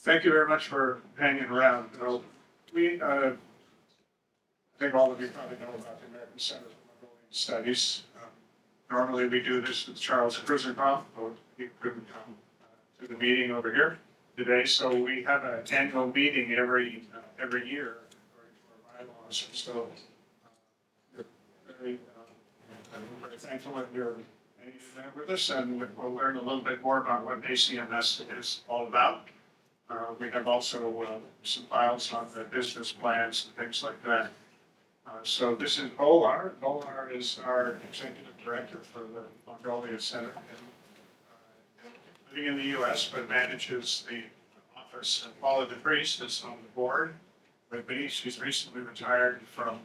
Thank you very much for hanging around. I think all of you probably know about the American Center for Mongolian Studies. Normally we do this with Charles Krisenhoff, but he couldn't come to the meeting over here today. So we have an annual meeting every year for bylaws. So I'm very thankful that you're there with us, and we'll learn a little bit more about what ACMS is all about. We have also some files on the business plans and things like that. So this is Olar. Olar is our executive director for the Mongolia Center, living in the U.S., but manages the office. And Paula DePriest is on the board with me. She's recently retired from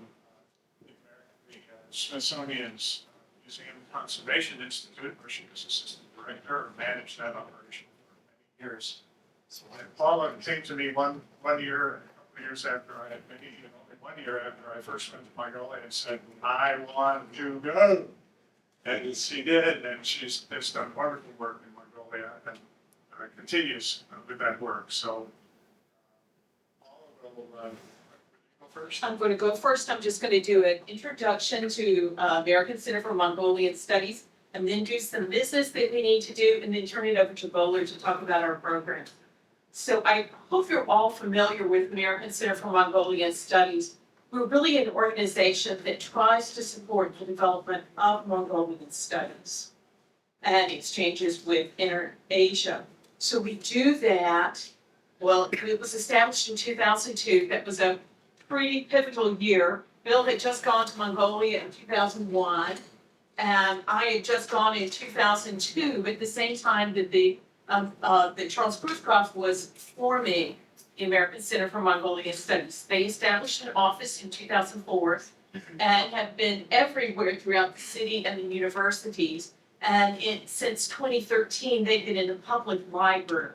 the Smithsonian's Museum of Conservation Institute, where she was assistant director and managed that operation for many years. So Paula came to me one year, a couple years after I had been, only 1 year after I first went to Mongolia, and said, I want to go. And she did, and she's done wonderful work in Mongolia and continues with that work. So Paula will go first. I'm going to go first. I'm just going to do an introduction to American Center for Mongolian Studies, and then do some business that we need to do, and then turn it over to Bowler to talk about our program. So I hope you're all familiar with American Center for Mongolian Studies. We're really an organization that tries to support the development of Mongolian studies and exchanges with Inter-Asia. So we do that. Well, it was established in 2002. That was a pretty pivotal year. Bill had just gone to Mongolia in 2001, and I had just gone in 2002 at the same time that that Charles Khrushchev was forming the American Center for Mongolian Studies. They established an office in 2004 and have been everywhere throughout the city and the universities. And since 2013, they've been in the public library.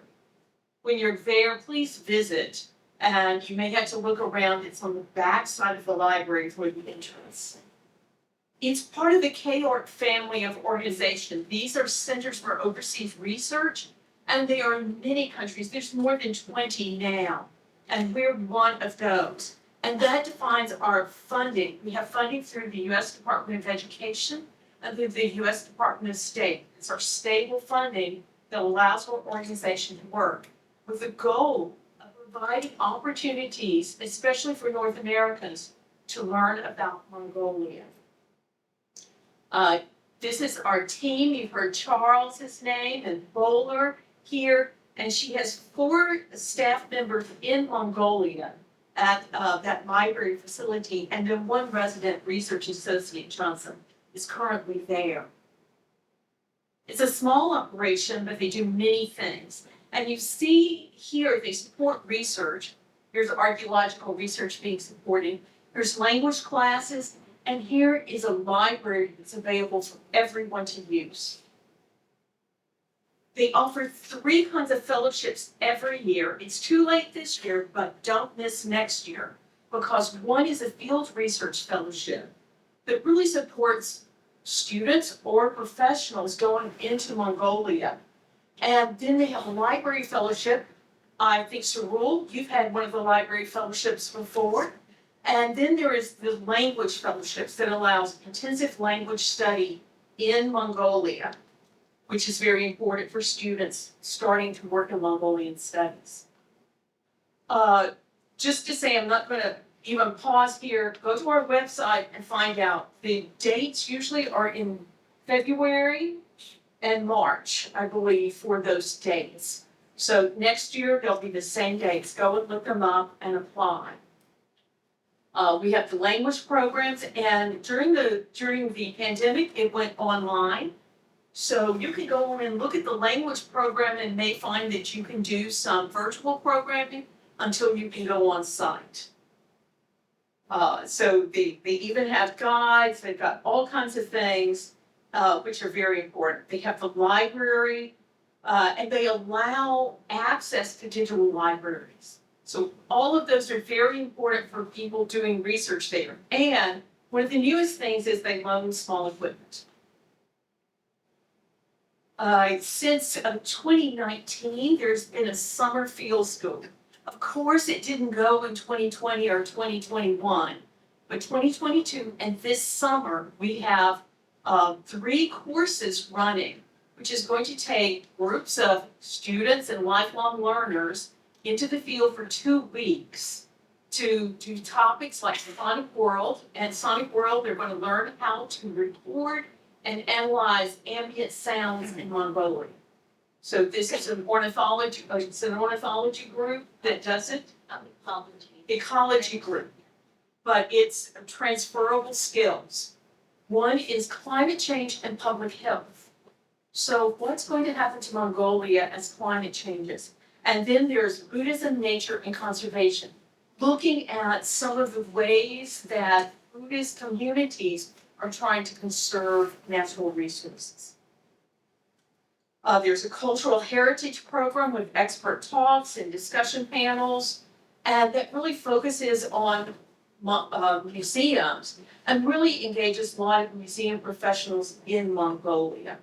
When you're there, please visit. And you may have to look around. It's on the back side of the library for the entrance. It's part of the KORT family of organizations. These are centers for overseas research, and they are in many countries. There's more than 20 now, and we're one of those. And that defines our funding. We have funding through the U.S. Department of Education and through the U.S. Department of State. It's our stable funding that allows our organization to work with the goal of providing opportunities, especially for North Americans, to learn about Mongolia. This is our team. You've heard Charles's name and Bowler here, and she has 4 staff members in Mongolia at that library facility, and then 1 resident research associate, Johnson, is currently there. It's a small operation, but they do many things. And you see here, they support research. Here's archaeological research being supported. There's language classes, and here is a library that's available for everyone to use. They offer 3 kinds of fellowships every year. It's too late this year, but don't miss next year, because one is a field research fellowship that really supports students or professionals going into Mongolia. And then they have a library fellowship. I think, Sarul, you've had one of the library fellowships before. And then there is the language fellowships that allows intensive language study in Mongolia, which is very important for students starting to work in Mongolian studies. Just to say, I'm not going to even pause here. Go to our website and find out. The dates usually are in February and March, I believe, for those dates. So next year, they'll be the same dates. Go and look them up and apply. We have the language programs, and during the pandemic, it went online. So you can go on and look at the language program and may find that you can do some virtual programming until you can go on site. So they even have guides. They've got all kinds of things, which are very important. They have the library, and they allow access to digital libraries. So all of those are very important for people doing research there. And one of the newest things is they loan small equipment. Since 2019, there's been a summer field school. Of course, it didn't go in 2020 or 2021, but 2022 and this summer, we have 3 courses running, which is going to take groups of students and lifelong learners into the field for 2 weeks to do topics like Sonic World. And Sonic World, they're going to learn how to record and analyze ambient sounds in Mongolia. So this is an ornithology, it's an ornithology group that does it. Ecology group. But it's transferable skills. One is climate change and public health. So what's going to happen to Mongolia as climate changes? And then there's Buddhism, nature, and conservation. Looking at some of the ways that Buddhist communities are trying to conserve natural resources. There's a cultural heritage program with expert talks and discussion panels, and that really focuses on museums and really engages a lot of museum professionals in Mongolia.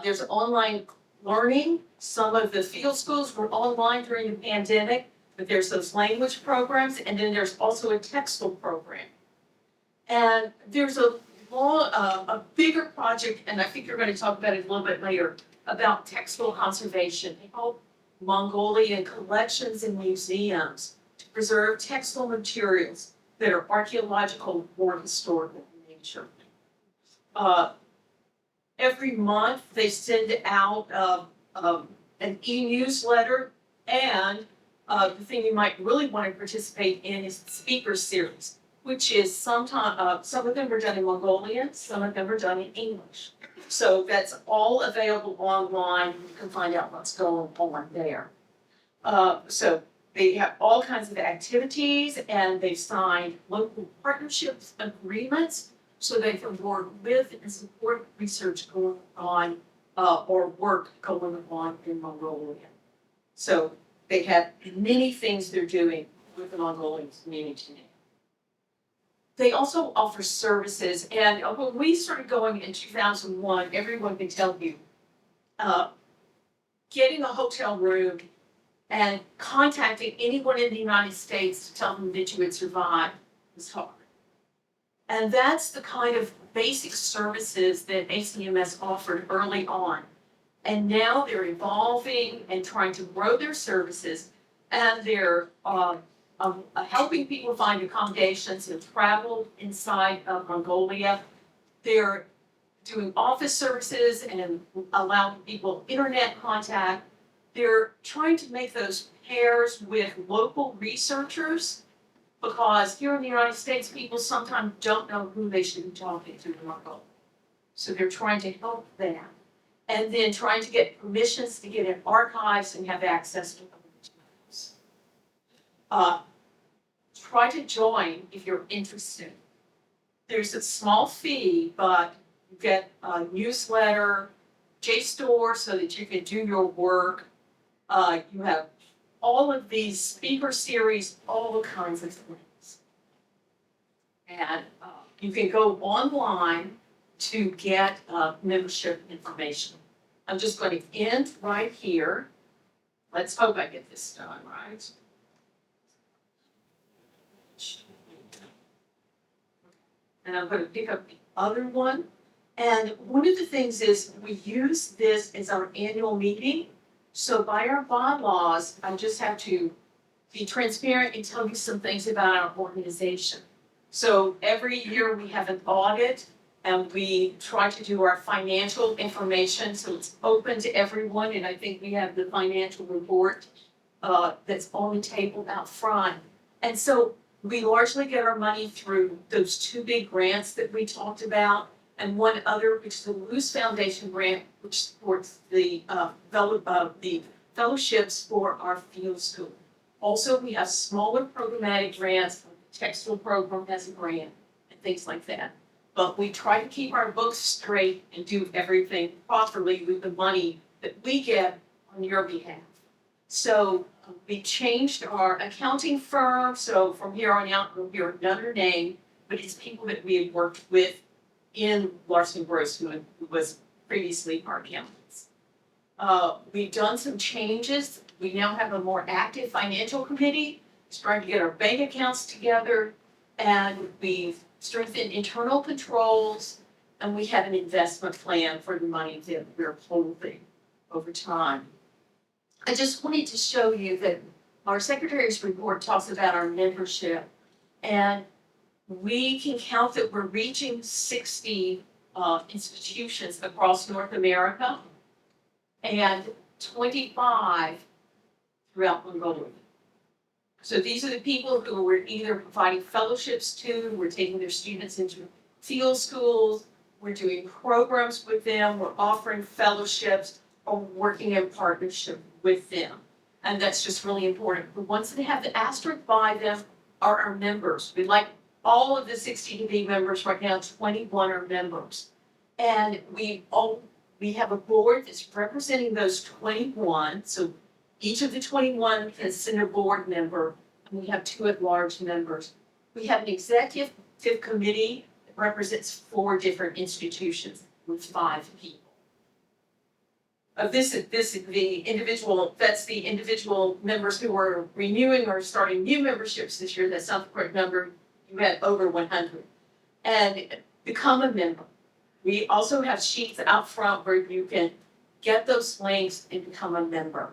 There's online learning. Some of the field schools were online during the pandemic, but there's those language programs, and then there's also a textile program. And there's a bigger project, and I think you're going to talk about it a little bit later, about textile conservation. They help Mongolian collections and museums to preserve textile materials that are archaeological or historical in nature. Every month they send out an e-newsletter, and the thing you might really want to participate in is the speaker series, which is some of them are done in Mongolian, some of them are done in English. So that's all available online. You can find out what's going on there. So they have all kinds of activities, and they've signed local partnerships agreements so they can work with and support research going on or work going on in Mongolia. So they have many things they're doing with the Mongolian community now. They also offer services, and when we started going in 2001, everyone can tell you, getting a hotel room and contacting anyone in the United States to tell them that you had survived was hard. And that's the kind of basic services that ACMS offered early on. And now they're evolving and trying to grow their services, and they're helping people find accommodations and travel inside of Mongolia. They're doing office services and allowing people internet contact. They're trying to make those pairs with local researchers, because here in the United States, people sometimes don't know who they should be talking to in Mongolia. So they're trying to help them. And then trying to get permissions to get in archives and have access to other materials. Try to join if you're interested. There's a small fee, but you get a newsletter, JSTOR, so that you can do your work. You have all of these speaker series, all kinds of things. And you can go online to get membership information. I'm just going to end right here. Let's hope I get this done right. And I'm going to pick up the other one. And one of the things is we use this as our annual meeting. So by our bylaws, I just have to be transparent and tell you some things about our organization. So every year we have an audit, and we try to do our financial information, so it's open to everyone, and I think we have the financial report that's on the table out front. And so we largely get our money through those 2 big grants that we talked about, and one other, which is the Luz Foundation grant, which supports the fellowships for our field school. Also, we have smaller programmatic grants, the textile program has a grant, and things like that. But we try to keep our books straight and do everything properly with the money that we get on your behalf. So we changed our accounting firm, so from here on out, we'll hear another name, but it's people that we had worked with in Larson Gross, who was previously our accountants. We've done some changes. We now have a more active financial committee, starting to get our bank accounts together, and we've strengthened internal controls, and we have an investment plan for the money that we're holding over time. I just wanted to show you that our secretary's report talks about our membership, and we can count that we're reaching 60 institutions across North America and 25 throughout Mongolia. So these are the people who we're either providing fellowships to, we're taking their students into field schools, we're doing programs with them, we're offering fellowships, or working in partnership with them. And that's just really important. The ones that have the asterisk by them are our members. We'd like all of the 60 to be members. Right now, 21 are members. And we have a board that's representing those 21. So each of the 21 can send a board member, and we have 2 at-large members. We have an executive committee that represents 4 different institutions with 5 people. That's the individual members who are renewing or starting new memberships this year. That's not the correct number. You had over 100. And become a member. We also have sheets out front where you can get those links and become a member.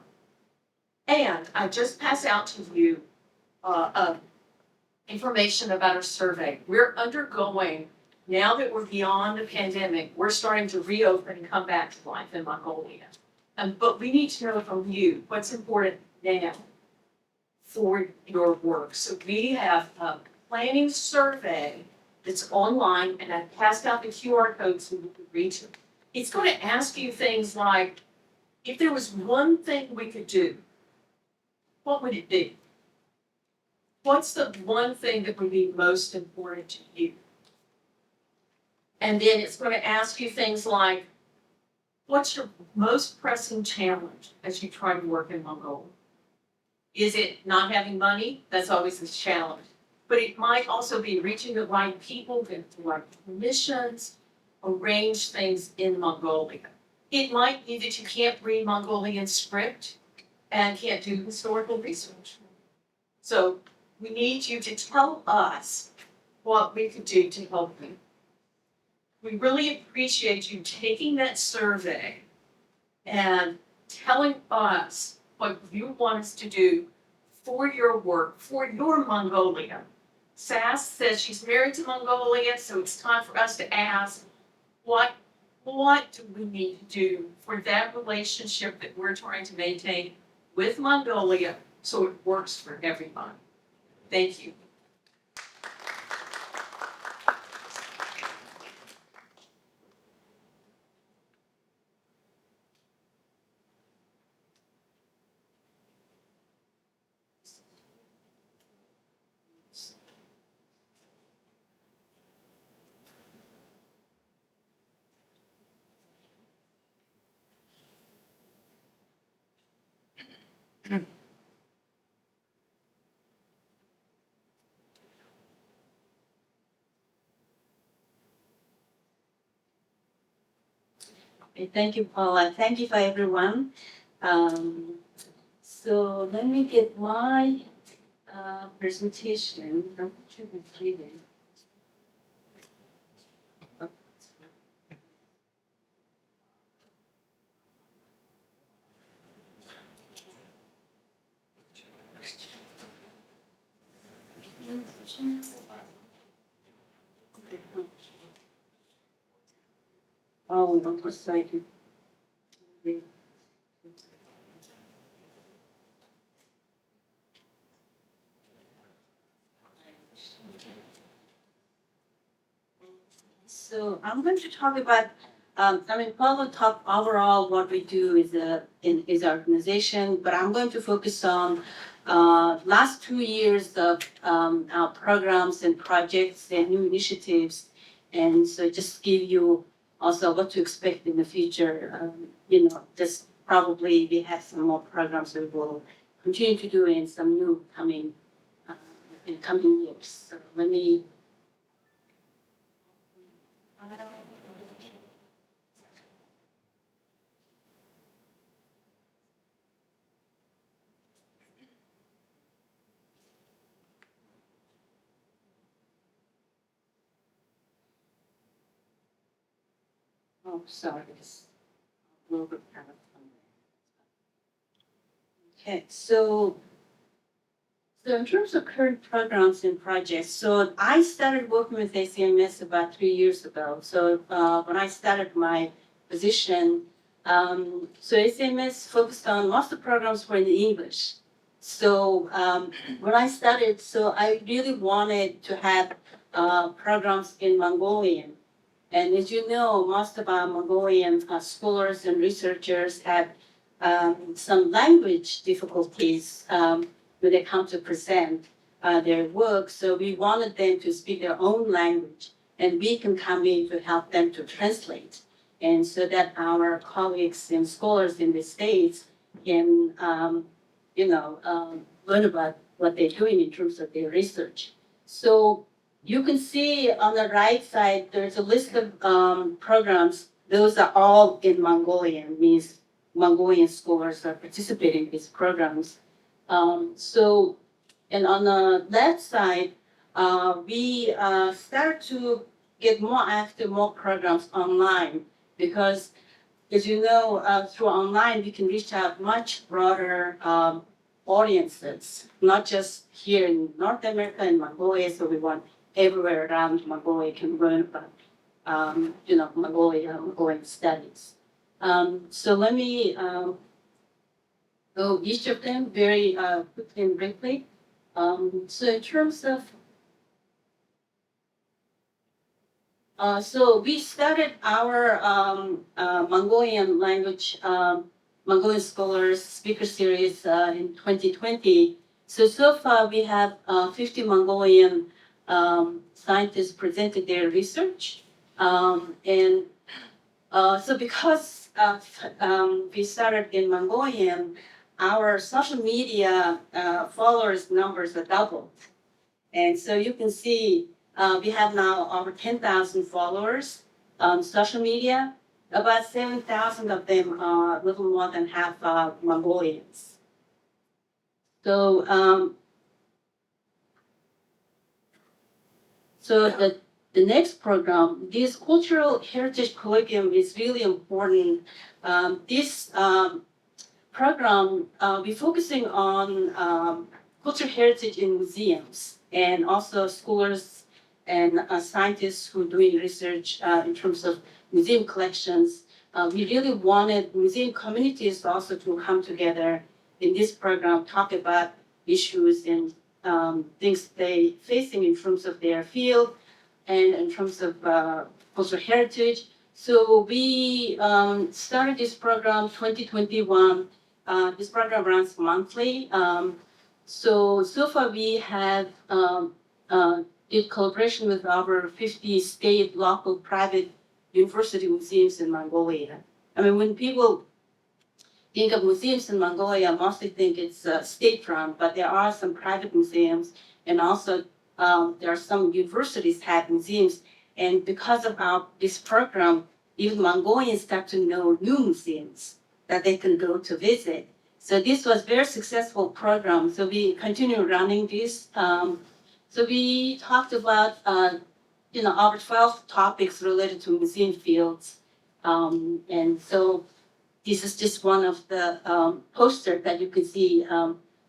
And I just passed out to you information about our survey. We're undergoing, now that we're beyond the pandemic, we're starting to reopen and come back to life in Mongolia. But we need to know from you what's important now for your work. So we have a planning survey that's online, and I passed out the QR code so you can reach it. It's going to ask you things like, if there was one thing we could do, what would it be? What's the one thing that would be most important to you? And then it's going to ask you things like, what's your most pressing challenge as you try to work in Mongolia? Is it not having money? That's always a challenge. But it might also be reaching the right people, get the right permissions, arrange things in Mongolia. It might be that you can't read Mongolian script and can't do historical research. So we need you to tell us what we could do to help you. We really appreciate you taking that survey and telling us what you want us to do for your work, for your Mongolia. Sass says she's married to Mongolia, so it's time for us to ask, what do we need to do for that relationship that we're trying to maintain with Mongolia so it works for everybody? Thank you. Okay, thank you, Paula. Thank you for everyone. So let me get my presentation. I'm sure it's reading. Oh, I'm excited. So I'm going to talk about, Paula talked overall what we do is our organization, but I'm going to focus on last 2 years of our programs and projects and new initiatives, and so just give you also what to expect in the future. Just probably we have some more programs that we will continue to do and some new coming in coming years. So let me. Oh, sorry, it's a little bit kind of. Okay, so in terms of current programs and projects, so I started working with ACMS about 3 years ago. So when I started my position, so ACMS focused on most of the programs were in English. So when I started, so I really wanted to have programs in Mongolian. And as you know, most of our Mongolian scholars and researchers have some language difficulties when they come to present their work. So we wanted them to speak their own language, and we can come in to help them to translate. And so that our colleagues and scholars in the States can, learn about what they're doing in terms of their research. So you can see on the right side, there's a list of programs. Those are all in Mongolian, means Mongolian scholars are participating in these programs. And on the left side, we start to get more active, more programs online, because as you know, through online, we can reach out much broader audiences, not just here in North America and Mongolia, so we want everywhere around Mongolia can learn about, Mongolia, Mongolian studies. So let me go each of them very quickly and briefly. So in terms of, so we started our Mongolian language, Mongolian Scholars Speaker Series in 2020. So far we have 50 Mongolian scientists presented their research. So because we started in Mongolian, our social media followers numbers are doubled. And so you can see we have now over 10,000 followers on social media. About 7,000 of them are a little more than half Mongolians. So, the next program, this cultural heritage colloquium is really important. This program, we're focusing on cultural heritage in museums and also scholars and scientists who are doing research in terms of museum collections. We really wanted museum communities also to come together in this program, talk about issues and things they facing in terms of their field and in terms of cultural heritage. So we started this program 2021. This program runs monthly. So far we have did collaboration with over 50 state, local, private university museums in Mongolia. I mean, when people think of museums in Mongolia, mostly think it's state-run, but there are some private museums, and also there are some universities have museums. And because of this program, even Mongolians start to know new museums that they can go to visit. So this was a very successful program. So we continue running this. So we talked about, over 12 topics related to museum fields. And so this is just one of the posters that you can see.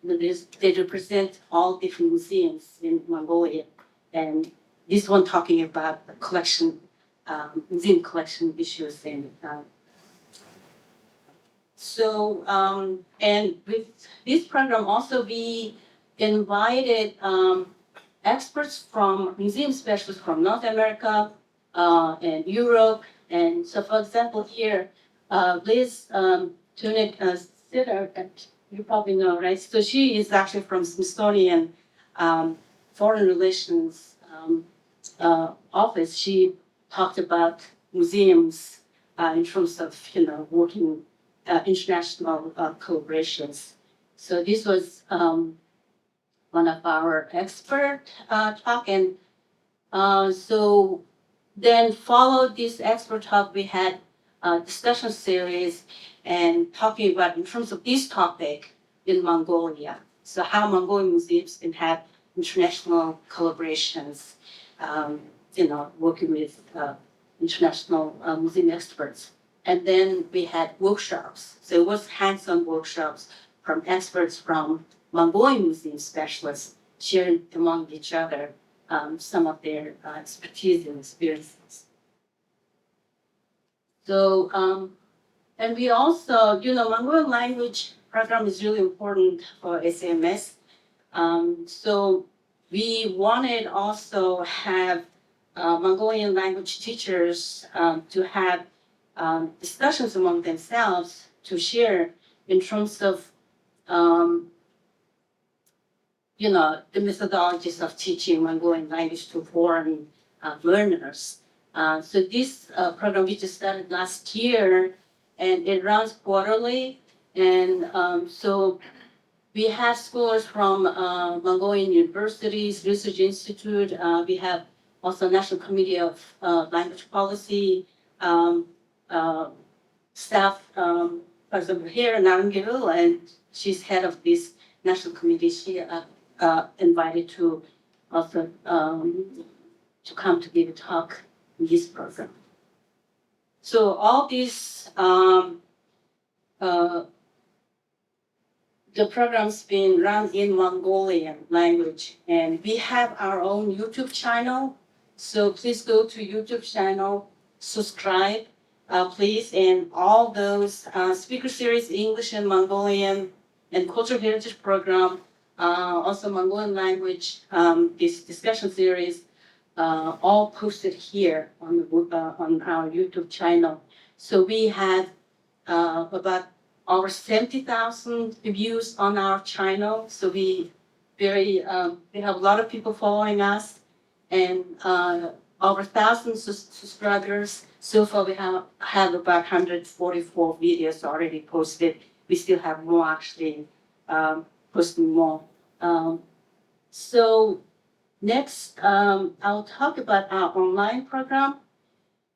They represent all different museums in Mongolia. And this one talking about the collection, museum collection issues. And and with this program also, we invited experts from museum specialists from North America and Europe. And so, for example, here, Liz Tunick-Sitter, that you probably know, right? So she is actually from Smithsonian Foreign Relations Office. She talked about museums in terms of, working international collaborations. So this was one of our expert talk, and so then followed this expert talk, we had a discussion series and talking about in terms of this topic in Mongolia. So how Mongolian museums can have international collaborations, working with international museum experts. And then we had workshops. So it was hands-on workshops from experts from Mongolian museum specialists sharing among each other some of their expertise and experiences. So, and we also, Mongolian language program is really important for ACMS. So we wanted also have Mongolian language teachers to have discussions among themselves to share in terms of the methodologies of teaching Mongolian language to foreign learners. So this program we just started last year, and it runs quarterly. And so we have scholars from Mongolian universities, research institute. We have also National Committee of Language Policy staff. For example, here Narangil, and she's head of this national committee. She invited to also to come to give a talk in this program. So all these the program's been run in Mongolian language, and we have our own YouTube channel. So please go to YouTube channel, subscribe, please, and all those speaker series, English and Mongolian, and cultural heritage program, also Mongolian language, this discussion series, all posted here on our YouTube channel. So we have about over 70,000 views on our channel. So we have a lot of people following us, and over 1,000 subscribers. So far we have about 144 videos already posted. We still have more actually, posting more. So next, I'll talk about our online program.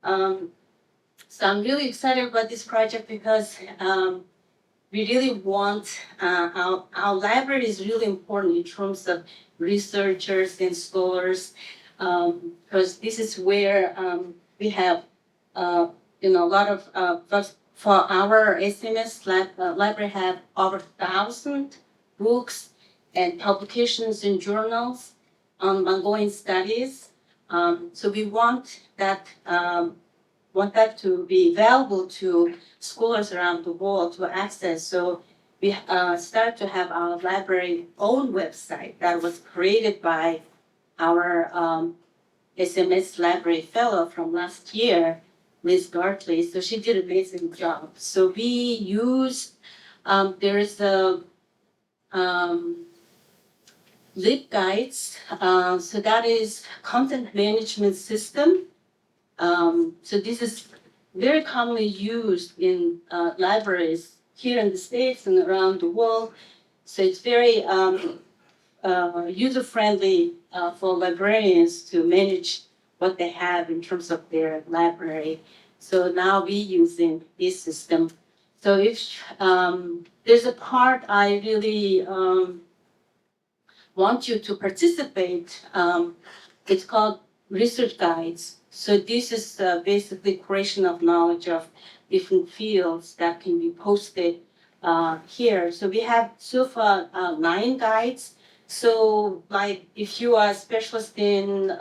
So I'm really excited about this project because we really want, our library is really important in terms of researchers and scholars, because this is where we have, a lot of, for our ACMS library have over 1,000 books and publications in journals on Mongolian studies. So we want that to be available to scholars around the world to access. So we started to have our library own website that was created by our ACMS library fellow from last year, Liz Gartley. So she did an amazing job. So we used, there is a LibGuides. So that is content management system. So this is very commonly used in libraries here in the States and around the world. So it's very user-friendly for librarians to manage what they have in terms of their library. So now we're using this system. So if there's a part I really want you to participate, it's called research guides. So this is basically creation of knowledge of different fields that can be posted here. So we have so far 9 guides. So like if you are a specialist in,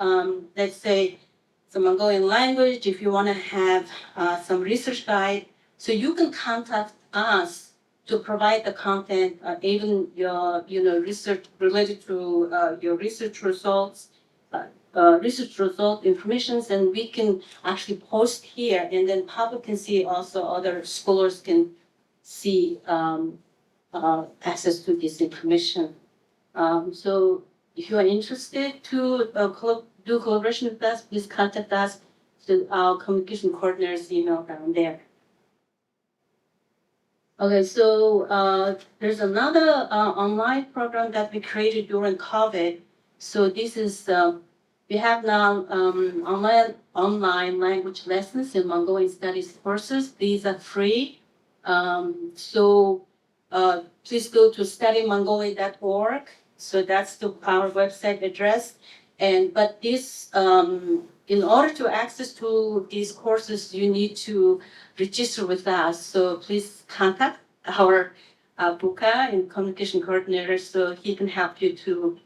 let's say, the Mongolian language, if you want to have some research guide, so you can contact us to provide the content, even your research related to your research results, research result information, and we can actually post here, and then public can see, also other scholars can see access to this information. So if you are interested to do collaboration with us, please contact us to our communication coordinator's email down there. Okay, so there's another online program that we created during COVID. So this is, we have now online language lessons in Mongolian studies courses. These are free. So please go to studymongolia.org. So that's our website address. But this, in order to access to these courses, you need to register with us. So please contact our Buka and communication coordinator so he can help you to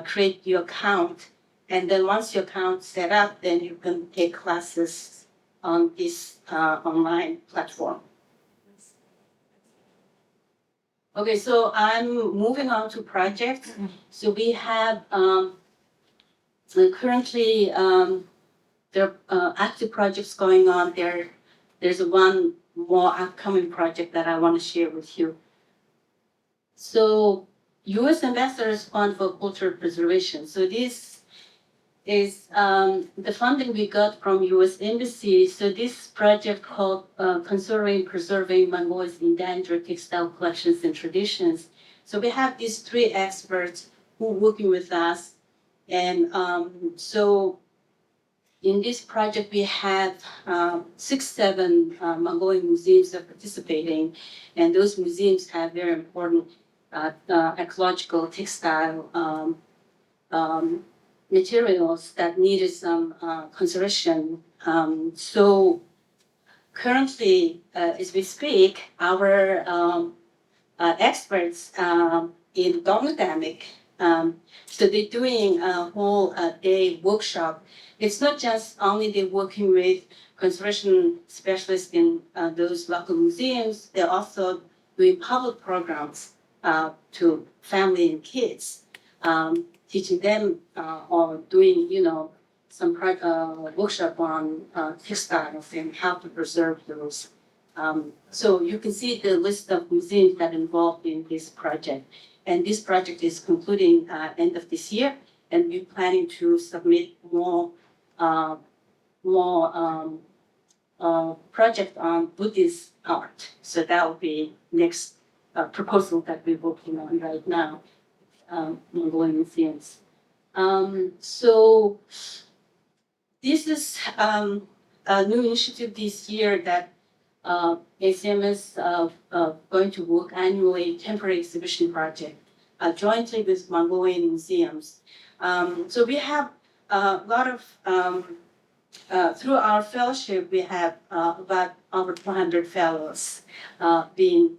create your account. And then once your account's set up, then you can take classes on this online platform. Okay, so I'm moving on to projects. So we have currently there are active projects going on there. There's one more upcoming project that I want to share with you. So U.S. Ambassadors Fund for Cultural Preservation. So this is the funding we got from U.S. Embassy. So this project called Conserving, Preserving Mongolia's Endangered Textile Collections and Traditions. So we have these 3 experts who are working with us. And so in this project, we have 6, 7 Mongolian museums that are participating. And those museums have very important ecological textile materials that needed some conservation. So currently, as we speak, our experts in Dongdamic, so they're doing a whole day workshop. It's not just only they're working with conservation specialists in those local museums, they're also doing public programs to family and kids. Teaching them or doing, some workshop on textiles and how to preserve those. So you can see the list of museums that are involved in this project. And this project is concluding end of this year, and we're planning to submit more project on Buddhist art. So that will be next proposal that we're working on right now. Mongolian museums. So this is a new initiative this year that ACMS going to work annually temporary exhibition project jointly with Mongolian museums. So we have a lot of through our fellowship we have about over 200 fellows being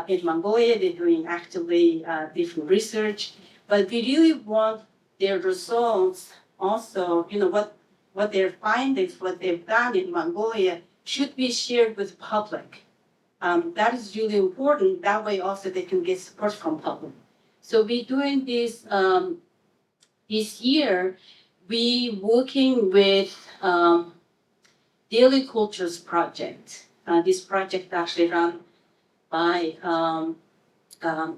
in Mongolia. They're doing actively different research, but we really want their results also, what their findings, what they've done in Mongolia should be shared with the public. That is really important. That way also they can get support from public. So we're doing this this year. We working with Daily Cultures Project. This project actually run by the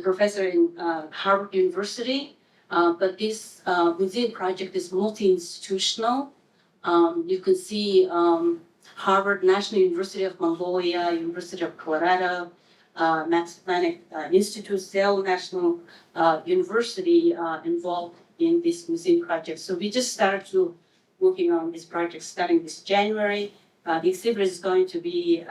professor in Harvard University. But this museum project is multi-institutional. You can see Harvard, National University of Mongolia, University of Colorado, Max Planck Institute, Seoul National University involved in this museum project. So we just started to working on this project starting this January. The exhibit is going to be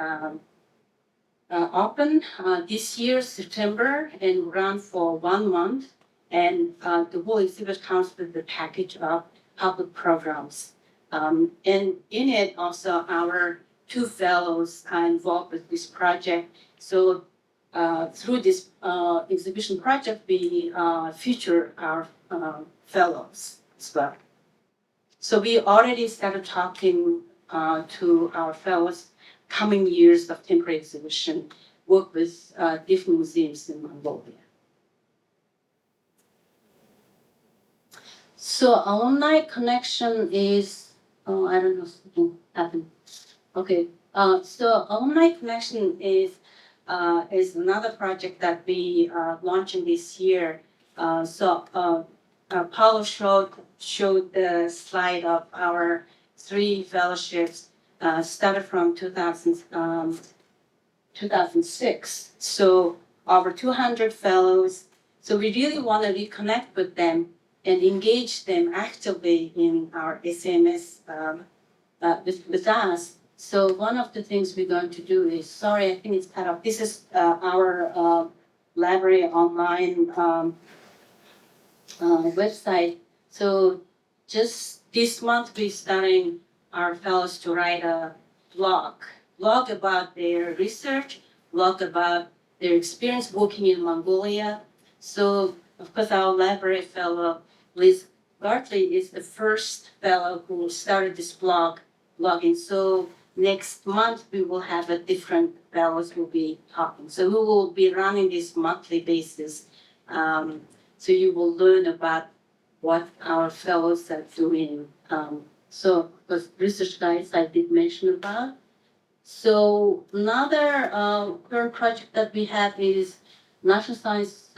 open this year, September, and run for 1 month. And the whole exhibit comes with the package of public programs. And in it also our 2 fellows are involved with this project. So through this exhibition project, we feature our fellows as well. So we already started talking to our fellows coming years of temporary exhibition, work with different museums in Mongolia. So alumni connection is, I don't know, something happened. Okay, so alumni connection is another project that we are launching this year. Paulo showed the slide of our 3 fellowships started from 2006. So over 200 fellows. So we really want to reconnect with them and engage them actively in our ACMS with us. So one of the things we're going to do is, sorry, I think it's cut off. This is our library online website. So just this month, we're starting our fellows to write a blog about their research, blog about their experience working in Mongolia. So, of course, our library fellow, Liz Gartley, is the first fellow who started this blogging. So next month, we will have a different fellows who will be talking. So we will be running this monthly basis. So you will learn about what our fellows are doing. So those research guides I did mention about. So another current project that we have is National Science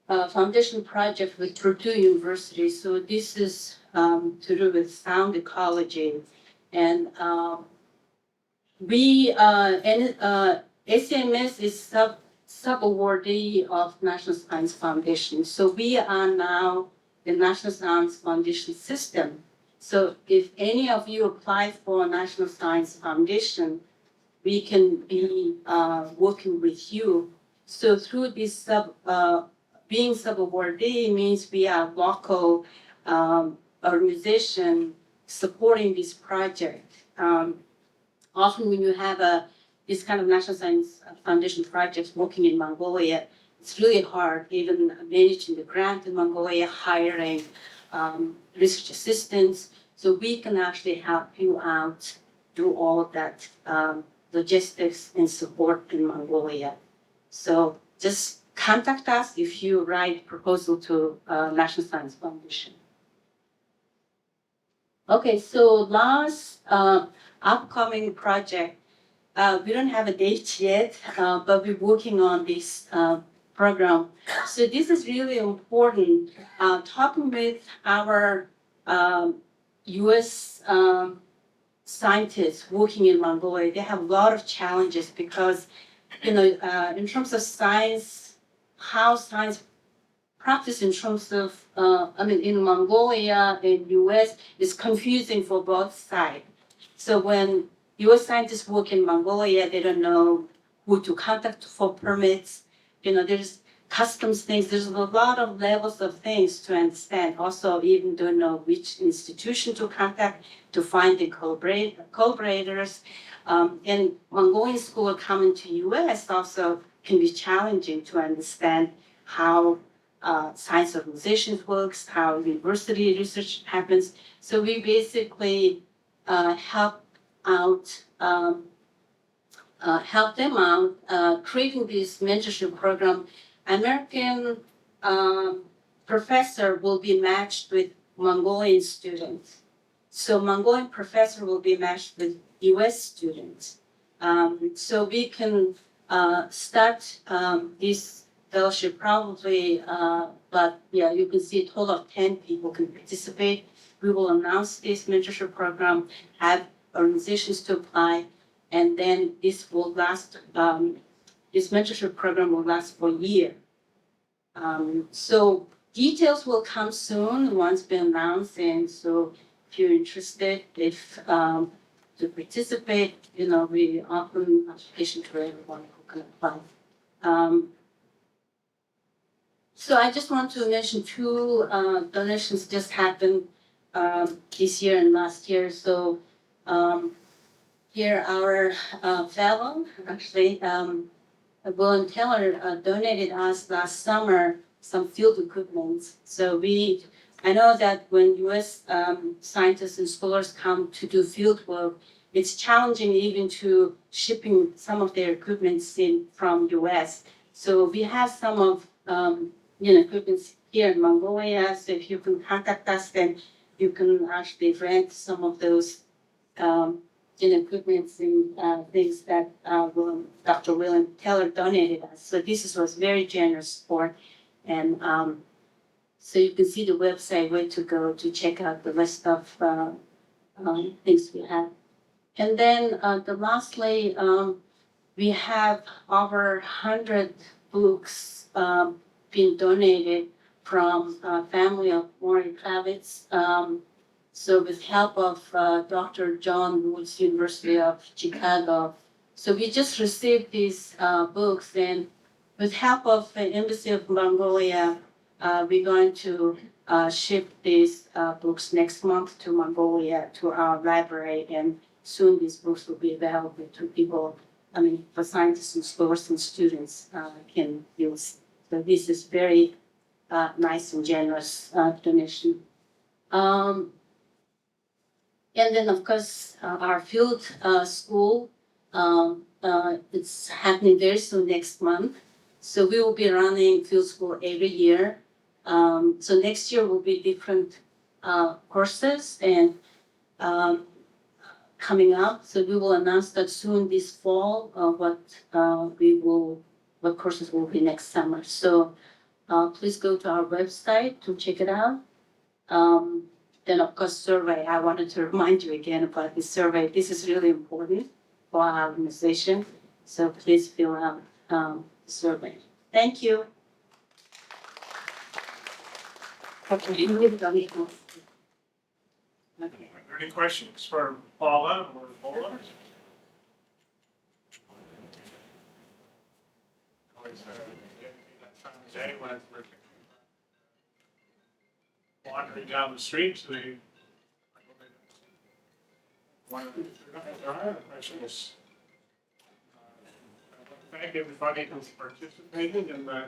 Foundation project with Turku University. So this is to do with sound ecology, and ACMS is sub-awardee of National Science Foundation. So we are now the National Science Foundation system. So if any of you apply for National Science Foundation, we can be working with you. So through this being sub-awardee means we are local organization supporting this project. Often when you have this kind of National Science Foundation projects working in Mongolia, it's really hard, even managing the grant in Mongolia, hiring research assistants. So we can actually help you out, do all of that logistics and support in Mongolia. So just contact us if you write proposal to National Science Foundation. Okay, so last upcoming project, we don't have a date yet, but we're working on this program. So this is really important. Talking with our U.S. Scientists working in Mongolia, they have a lot of challenges because, in terms of science, how science practice in terms of, in Mongolia and U.S. is confusing for both sides. So when U.S. scientists work in Mongolia, they don't know who to contact for permits. There's customs things. There's a lot of levels of things to understand. Also, even don't know which institution to contact to find the collaborators. And Mongolian school coming to U.S. also can be challenging to understand how science organizations works, how university research happens. So we basically help them out, creating this mentorship program. American professor will be matched with Mongolian students. So Mongolian professor will be matched with US students. So we can start this fellowship probably, but yeah, you can see a total of 10 people can participate. We will announce this mentorship program, have organizations to apply, and then this will last, this mentorship program will last for a year. So details will come soon once been announced, and so if you're interested, to participate, we offer application to everyone who can apply. So I just want to mention two donations just happened this year and last year. So here our fellow, actually, Will Taylor donated us last summer some field equipment. So I know that when U.S. Scientists and scholars come to do field work, it's challenging even to shipping some of their equipment in from U.S. So we have some of equipment here in Mongolia. So if you can contact us, then you can actually rent some of those equipment and things that Dr. William Taylor donated us. So this was very generous support, and so you can see the website where to go to check out the list of things we have. And then lastly, we have over 100 books being donated from family of Maury Kravitz. So with help of Dr. John Woods, University of Chicago. So we just received these books, and with help of the Embassy of Mongolia, we're going to ship these books next month to Mongolia to our library, and soon these books will be available to people. I mean, for scientists and scholars and students can use. So this is very nice and generous donation. And then, of course, our field school, it's happening very soon next month. So we will be running field school every year. So next year will be different courses and coming up. So we will announce that soon this fall, what courses will be next summer. So please go to our website to check it out. Then, of course, survey. I wanted to remind you again about this survey. This is really important for our organization. So please fill out the survey. Thank you. Okay. Are there any questions for Paula or Bola? Always that time of day when we're wandering down the street to the one of there are questions. Thank everybody who's participated in the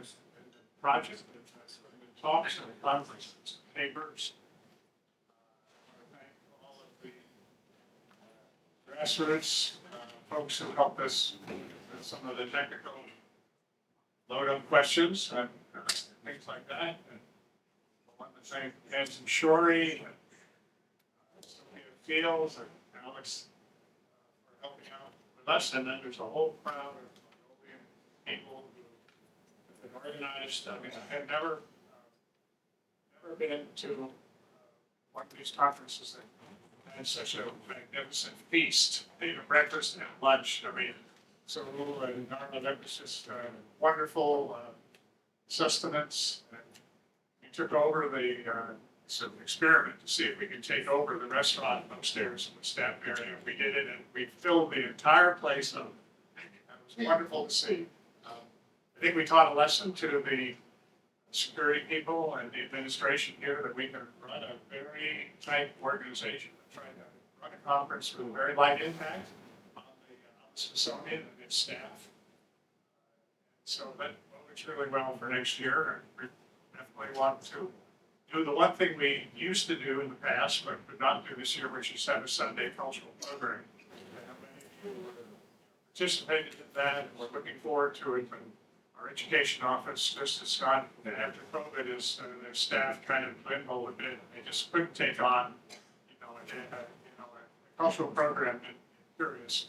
project, the talks and conferences, papers. Thank all of the grassroots folks who helped us with some of the technical load-up questions and things like that. And I want to thank Anson Shorey, Sophia Fields, and Alex for helping out with us. And then there's a whole crowd of Mongolian people who have been organized. I mean, I had never been to one of these conferences that had such a magnificent feast, breakfast and lunch. I mean, so Norma, that was just wonderful sustenance. We took over the some experiment to see if we could take over the restaurant upstairs in the staff area. We did it, and we filled the entire place up. It was wonderful to see. I think we taught a lesson to the security people and the administration here that we can run a very tight organization, try to run a conference with a very light impact on the Smithsonian and its staff. So that bodes really well for next year, and we definitely want to do the one thing we used to do in the past, but could not do this year, which is have a Sunday cultural program. And many of you participated in that, and we're looking forward to it. And our education office just has got, after COVID, their staff kind of dwindled a bit. They just couldn't take on, a cultural program in Curious.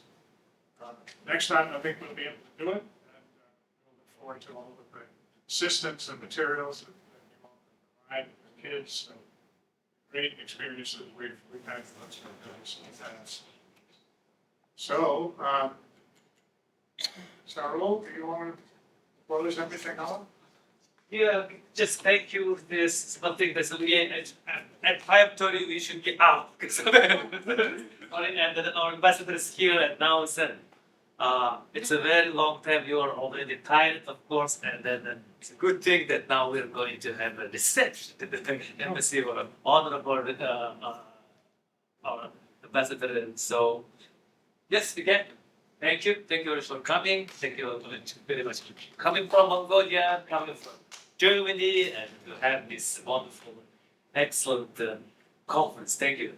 Next time, I think we'll be able to do it, and we'll look forward to all of the assistance and materials that you all provide the kids. And great experiences we've had with those programs in the past. So, Sarul, do you want to close everything off? Yeah, just thank you. There's something that's at 5:30 we should get out. And then our ambassador is here, and now it's a very long time. You are already tired, of course, and then it's a good thing that now we're going to have a reception at the embassy or an honorable our ambassador. And so, yes, again, thank you very much for coming. Thank you very much for coming from Mongolia, coming from Germany, and to have this wonderful, excellent conference. Thank you.